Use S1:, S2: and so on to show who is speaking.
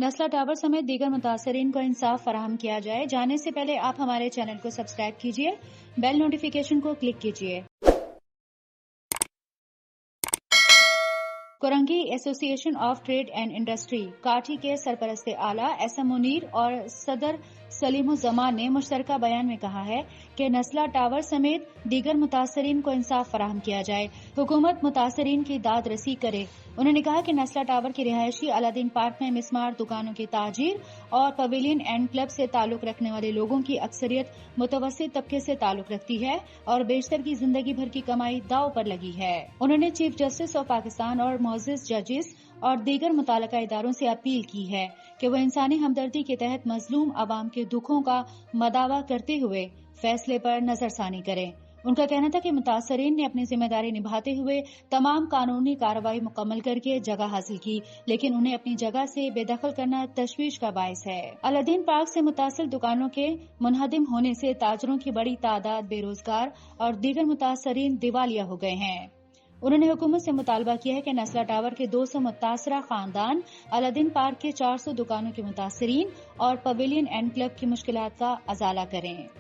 S1: नस्ला tower समेत दीगर मुतासरीन को इंसाफ फराहम किया जाए। जाने से पहले आप हमारे चैनल को सब्सक्राइब कीजिए, बेल नोटिफिकेशन को क्लिक कीजिए। Korangi association of trade and industry काठी के सरपरस्त आला एसएम मुनीर और सदर सलीमुज़्ज़मान ने मुश्तरका बयान में कहा है कि नस्ला टावर समेत दीगर मुतासरीन को इंसाफ फराहम किया जाए, हुकूमत मुतासरीन की दाद रसी करे। उन्होंने कहा कि नस्ला टावर की रिहायशी अलादीन पार्क में मिसमार दुकानों की ताजीर और पवेलियन एंड क्लब से ताल्लुक रखने वाले लोगों की अक्सरियत मुतवस्सित तबके से ताल्लुक रखती है और बेशतर की जिंदगी भर की कमाई दाव पर लगी है। उन्होंने चीफ जस्टिस ऑफ पाकिस्तान और मोअज़्ज़िज़ जजेस और दीगर मुताल्लिका इदारों से अपील की है कि वो इंसानी हमदर्दी के तहत मजलूम अवाम के दुखों का मदावा करते हुए फैसले पर नजरसानी करें। उनका कहना था कि मुतासरीन ने अपनी जिम्मेदारी निभाते हुए तमाम कानूनी कार्रवाई मुकम्मल करके जगह हासिल की, लेकिन उन्हें अपनी जगह से बेदखल करना तशवीश का बायस है। अलादीन पार्क से मुतासिल दुकानों के मुनहदिम होने से ताजरों की बड़ी तादाद बेरोजगार और दीगर मुतासरीन दिवालिया हो गए हैं। उन्होंने हुकूमत से मुतालबा किया है कि नस्ला टावर के 200 मुतासरा खानदान अलादीन पार्क के 400 दुकानों के मुतासरीन और पवेलियन एंड क्लब की मुश्किलात का अजाला करें।